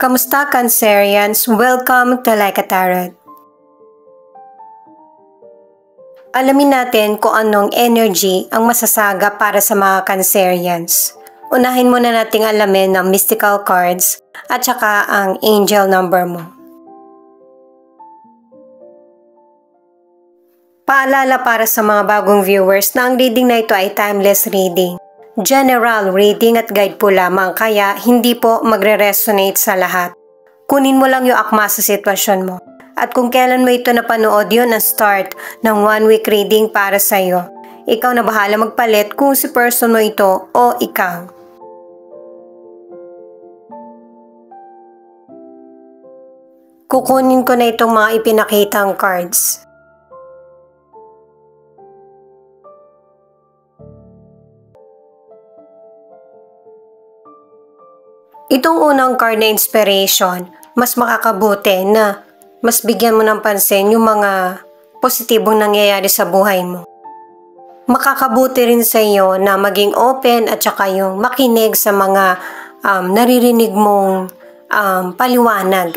Kamusta Cancerians? Welcome to Like a Tarot. Alamin natin kung anong energy ang masasaga para sa mga Cancerians. Unahin muna nating alamin ng mystical cards at saka ang angel number mo. Paalala para sa mga bagong viewers na ang reading na ito ay timeless reading. General reading at guide po lamang kaya hindi po magre-resonate sa lahat. Kunin mo lang yung akma sa sitwasyon mo. At kung kailan mo ito napanood yun ang start ng 1 week reading para sa iyo. Ikaw na bahala magpalit kung si person mo ito o ikaw. Kukunin ko na itong mga ipinakitang cards. Itong unang card na inspiration, mas makakabuti na mas bigyan mo ng pansin yung mga positibong nangyayari sa buhay mo. Makakabuti rin sa iyo na maging open at saka yung makinig sa mga naririnig mong paliwanag.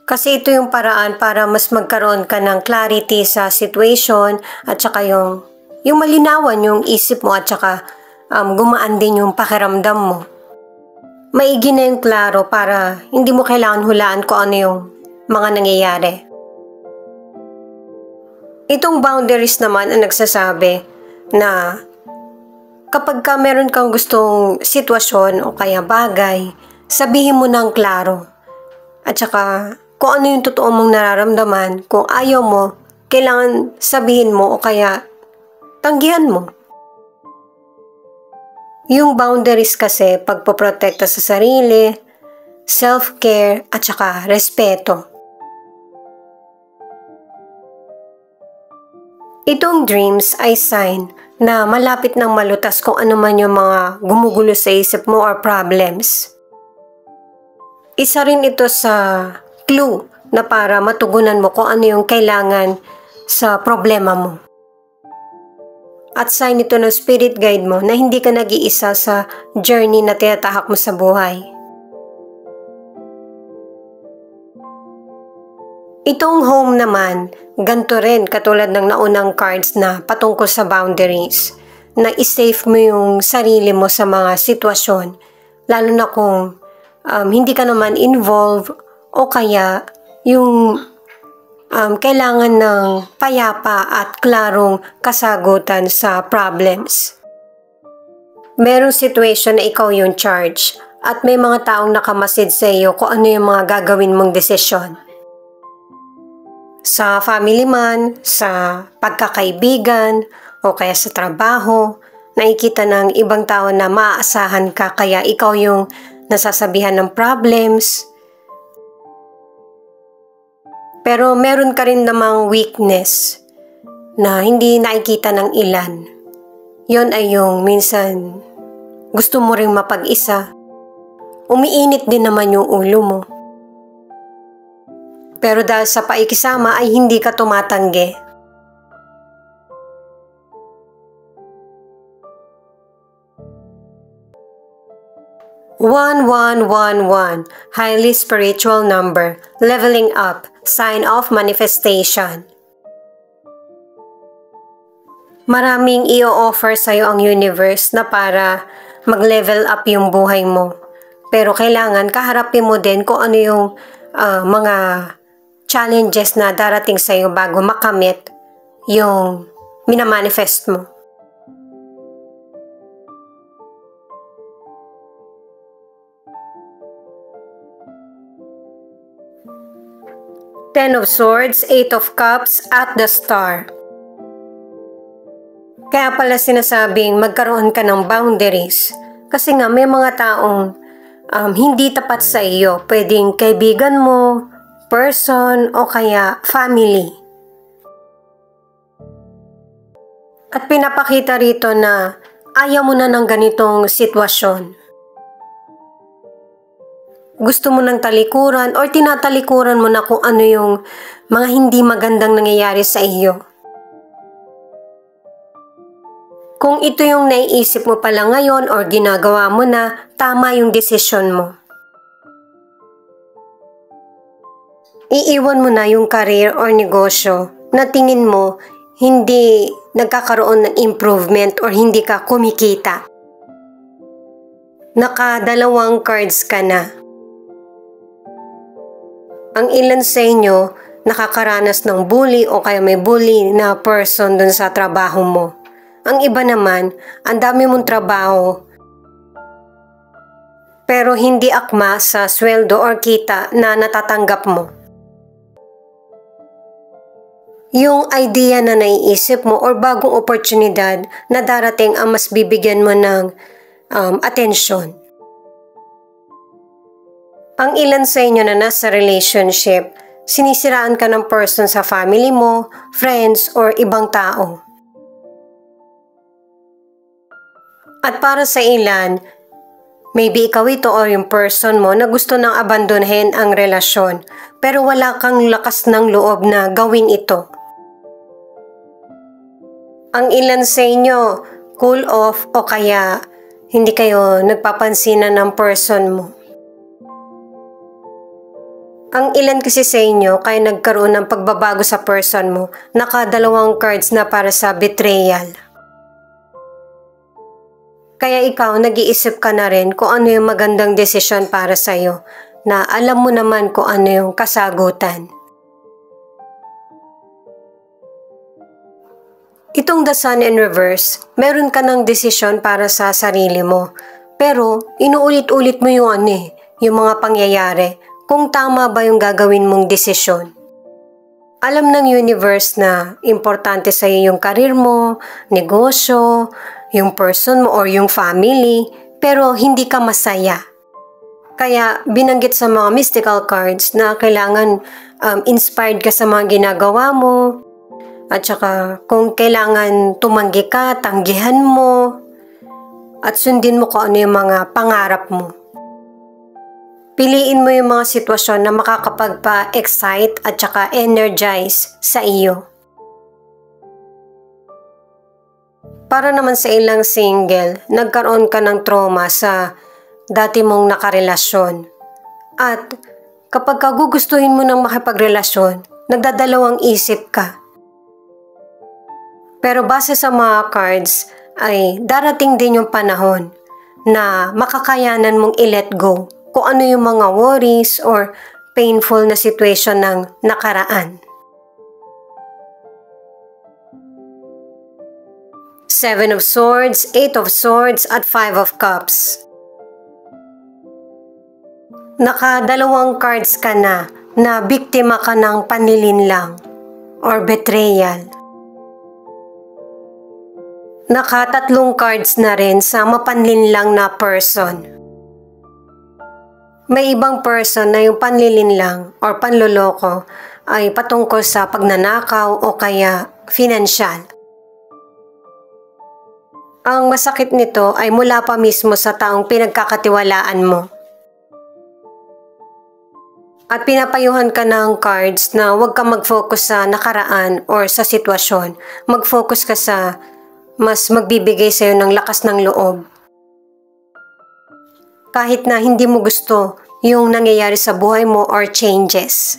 Kasi ito yung paraan para mas magkaroon ka ng clarity sa situation at saka yung malinawan yung isip mo at saka gumaan din yung pakiramdam mo. Maigi na yung klaro para hindi mo kailangan hulaan kung ano yung mga nangyayari. Itong boundaries naman ang nagsasabi na kapag ka meron kang gustong sitwasyon o kaya bagay, sabihin mo ng klaro. At saka kung ano yung totoo mong nararamdaman, kung ayaw mo, kailangan sabihin mo o kaya tanggihan mo. Yung boundaries kasi pagpoprotekta sa sarili, self-care at saka respeto. Itong dreams ay sign na malapit ng malutas kung ano man yung mga gumugulo sa isip mo or problems. Isa rin ito sa clue na para matugunan mo kung ano yung kailangan sa problema mo. At sign ito ng spirit guide mo na hindi ka nag-iisa sa journey na tinatahak mo sa buhay. Itong home naman, ganito rin katulad ng naunang cards na patungkol sa boundaries, na i-safe mo yung sarili mo sa mga sitwasyon, lalo na kung hindi ka naman involved o kaya yung kailangan ng payapa at klarong kasagutan sa problems. Merong situation na ikaw yung charge at may mga taong nakamasid sa iyo kung ano yung mga gagawin mong desisyon. Sa family man, sa pagkakaibigan o kaya sa trabaho, nakikita ng ibang tao na maaasahan ka kaya ikaw yung nasasabihan ng problems. Pero meron ka rin namang weakness na hindi nakikita ng ilan. Yon ay yung minsan gusto mo ring mapag-isa. Umiinit din naman yung ulo mo. Pero dahil sa paikisama ay hindi ka tumatanggi. "1111, highly spiritual number, leveling up, sign of manifestation." Maraming i-offer sa'yo ang universe na para mag-level up yung buhay mo. Pero kailangan kaharapin mo din kung ano yung mga challenges na darating sa'yo bago makamit yung minamanifest mo. Ten of Swords, Eight of Cups, at the Star. Kaya pala sinasabing magkaroon ka ng boundaries. Kasi nga may mga taong hindi tapat sa iyo. Pwedeng kaibigan mo, person, o kaya family. At pinapakita rito na ayaw mo na ng ganitong sitwasyon. Gusto mo ng talikuran or tinatalikuran mo na kung ano yung mga hindi magandang nangyayari sa iyo. Kung ito yung naiisip mo pala ngayon or ginagawa mo na, tama yung desisyon mo. iiwan mo na yung career or negosyo na tingin mo hindi nagkakaroon ng improvement or hindi ka kumikita. Nakadalawang cards ka na. Ang ilan sa inyo nakakaranas ng bully o kaya may bully na person dun sa trabaho mo. Ang iba naman, ang dami mong trabaho pero hindi akma sa sweldo or kita na natatanggap mo. Yung idea na naiisip mo or bagong oportunidad na darating ang mas bibigyan mo ng atensyon. Ang ilan sa inyo na nasa relationship, sinisiraan ka ng person sa family mo, friends, or ibang tao. At para sa ilan, maybe ikaw ito or yung person mo na gusto nang abandonahin ang relasyon pero wala kang lakas ng loob na gawin ito. Ang ilan sa inyo, cool off o kaya hindi kayo nagpapansinan ng person mo. Ang ilan kasi sa inyo kaya nagkaroon ng pagbabago sa person mo, nakadalawang cards na para sa betrayal. Kaya ikaw nag-iisip ka na rin kung ano yung magandang desisyon para sa'yo na alam mo naman kung ano yung kasagutan. Itong The Sun in Reverse, meron ka ng desisyon para sa sarili mo. Pero inuulit-ulit mo yung yung mga pangyayari kung tama ba yung gagawin mong desisyon. Alam ng universe na importante sa iyo yung karir mo, negosyo, yung person mo or yung family, pero hindi ka masaya. Kaya binanggit sa mga mystical cards na kailangan inspired ka sa mga ginagawa mo, at saka kung kailangan tumanggi ka, tanggihan mo, at sundin mo kung ano yung mga pangarap mo. Piliin mo yung mga sitwasyon na makakapagpa-excite at saka energize sa iyo. Para naman sa ilang single, nagkaroon ka ng trauma sa dati mong nakarelasyon. At kapag gugustuhin mo ng makipagrelasyon, nagdadalawang isip ka. Pero base sa mga cards ay darating din yung panahon na makakayanan mong i-let go kung ano yung mga worries or painful na situation ng nakaraan. 7 of Swords, 8 of Swords, at 5 of Cups. Nakadalawang cards ka na biktima ka ng panlilinlang or betrayal. Nakatatlong cards na rin sa mapanlinlang na person. May ibang person na yung panlilinlang or panloloko ay patungkol sa pagnanakaw o kaya financial. Ang masakit nito ay mula pa mismo sa taong pinagkakatiwalaan mo. At pinapayuhan ka ng cards na huwag ka mag-focus sa nakaraan or sa sitwasyon. Mag-focus ka sa mas magbibigay sa'yo ng lakas ng loob. Kahit na hindi mo gusto yung nangyayari sa buhay mo or changes.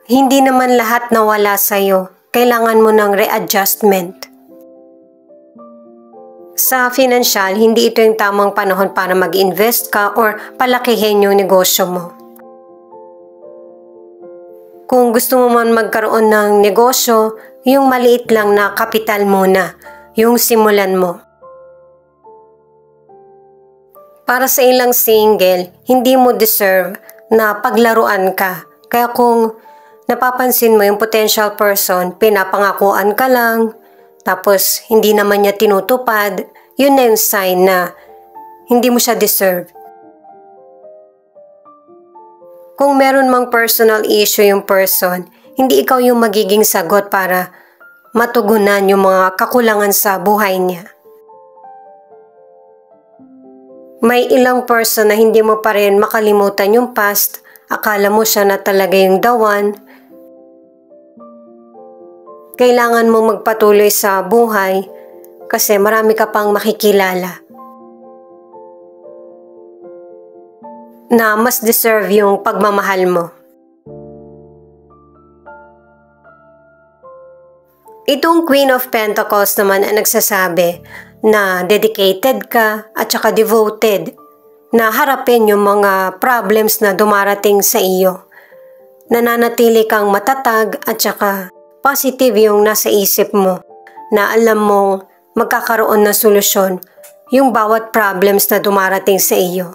Hindi naman lahat nawala sa'yo. Kailangan mo ng readjustment. Sa financial, hindi ito yung tamang panahon para mag-invest ka or palakihin yung negosyo mo. Kung gusto mo man magkaroon ng negosyo, yung maliit lang na kapital muna, yung simulan mo. Para sa ilang single, hindi mo deserve na paglaruan ka. Kaya kung napapansin mo yung potential person, pinapangakuan ka lang, tapos hindi naman niya tinutupad, yun na yung sign na hindi mo siya deserve. Kung meron mang personal issue yung person, hindi ikaw yung magiging sagot para matugunan yung mga kakulangan sa buhay niya. May ilang person na hindi mo pa rin makalimutan yung past, akala mo siya na talaga yung the one. Kailangan mo magpatuloy sa buhay kasi marami ka pang makikilala. na mas deserve yung pagmamahal mo. Itong Queen of Pentacles naman ang nagsasabi na dedicated ka at saka devoted na harapin yung mga problems na dumarating sa iyo. Nananatili kang matatag at saka positive yung nasa isip mo na alam mong magkakaroon ng solusyon yung bawat problems na dumarating sa iyo.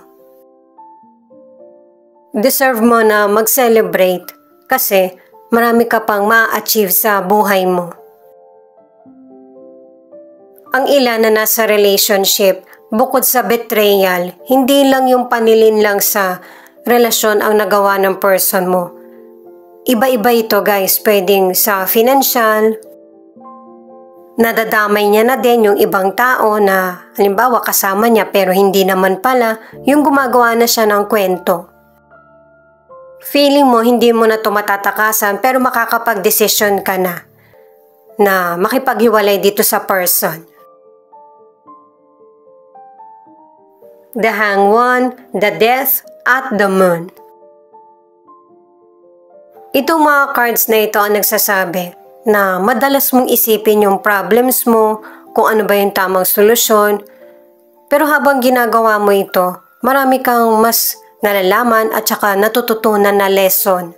Deserve mo na mag-celebrate kasi marami ka pang ma-achieve sa buhay mo. Ang ilan na nasa relationship, bukod sa betrayal, hindi lang yung panilin lang sa relasyon ang nagawa ng person mo. Iba-iba ito guys, pwedeng sa financial, nadadamay niya na din yung ibang tao na halimbawa kasama niya pero hindi naman pala, yung gumagawa na siya ng kwento. Feeling mo hindi mo na ito matatakasan pero makakapag-desisyon ka na makipaghiwalay dito sa person. The Hanged, the Death, at the Moon. Itong mga cards na ito ang nagsasabi na madalas mong isipin yung problems mo, kung ano ba yung tamang solusyon. Pero habang ginagawa mo ito, marami kang mas nalalaman at saka natututunan na lesson.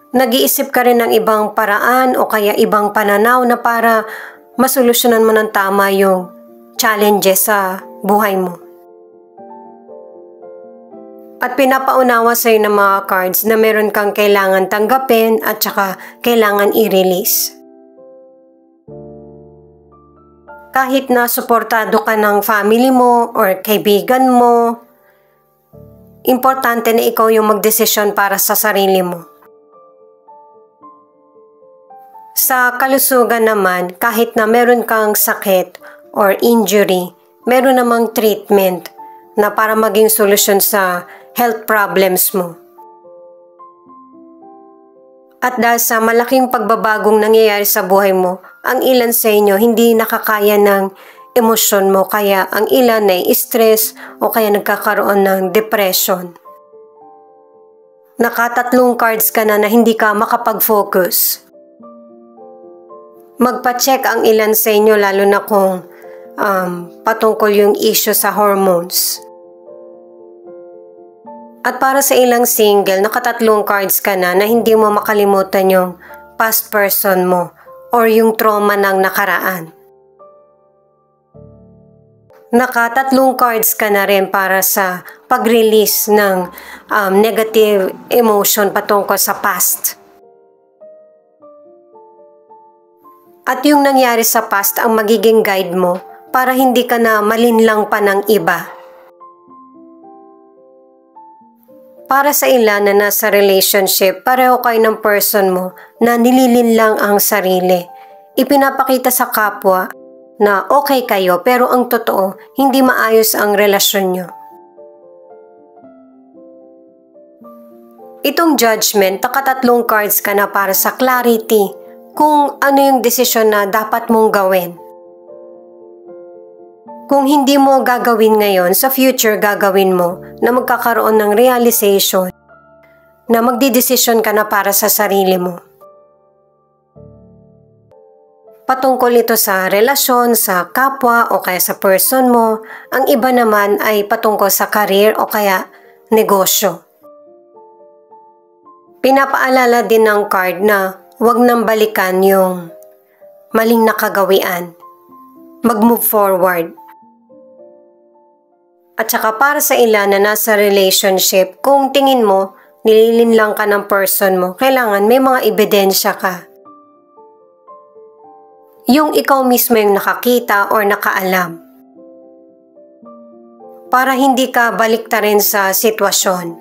Nag-iisip ka rin ng ibang paraan o kaya ibang pananaw na para masolusyonan mo ng tama yung challenges sa buhay mo. At pinapaunawa sa iyo ng mga cards na meron kang kailangan tanggapin at saka kailangan i-release. Kahit na suportado ka ng family mo or kaibigan mo, importante na ikaw yung magdesisyon para sa sarili mo. Sa kalusugan naman, kahit na meron kang sakit or injury, meron namang treatment na para maging solusyon sa health problems mo. At dahil sa malaking pagbabagong nangyayari sa buhay mo, ang ilan sa inyo hindi nakakaya ng emosyon mo kaya ang ilan ay stress o kaya nagkakaroon ng depression. Nakatatlong cards ka na hindi ka makapag-focus. Magpa-check ang ilan sa inyo lalo na kung patungkol yung issue sa hormones. At para sa ilang single, nakatatlong cards ka na hindi mo makalimutan yung past person mo or yung trauma ng nakaraan. Nakatatlong cards ka na rin para sa pag-release ng negative emotion patungkol sa past. At yung nangyari sa past ang magiging guide mo para hindi ka na malinlang pa ng iba. Para sa ilan na nasa relationship, pareho kayo ng person mo na nililinlang ang sarili. Ipinapakita sa kapwa na okay kayo pero ang totoo, hindi maayos ang relasyon nyo. Itong judgment, nakatatlong cards ka na para sa clarity kung ano yung desisyon na dapat mong gawin. Kung hindi mo gagawin ngayon, sa future gagawin mo na magkakaroon ng realization na magdidesisyon ka na para sa sarili mo. Patungkol ito sa relasyon, sa kapwa o kaya sa person mo, ang iba naman ay patungkol sa career o kaya negosyo. Pinapaalala din ng card na huwag nang balikan yung maling nakagawian. Mag-move forward. At saka para sa ilan na nasa relationship, kung tingin mo, nililinlang ka ng person mo, kailangan may mga ebidensya ka. Yung ikaw mismo yung nakakita or nakaalam. Para hindi ka baliktarin sa sitwasyon.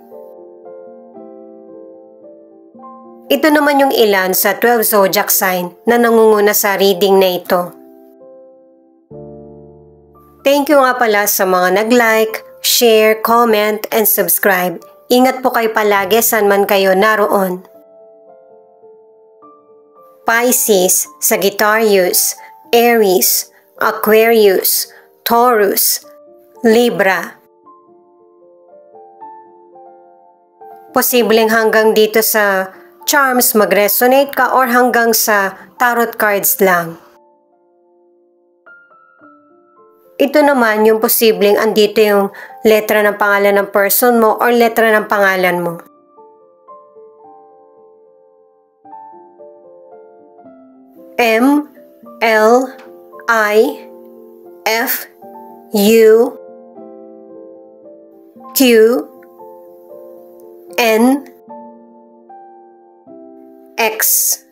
Ito naman yung ilan sa 12 zodiac sign na nangunguna sa reading na ito. Thank you nga pala sa mga nag-like, share, comment, and subscribe. Ingat po kayo palagi saan man kayo naroon. Pisces, Sagittarius, Aries, Aquarius, Taurus, Libra. Posibleng hanggang dito sa charms mag-resonate ka or hanggang sa tarot cards lang. Ito naman yung posibleng andito yung letra ng pangalan ng person mo or letra ng pangalan mo. M, L, I, F, U, Q, N, X.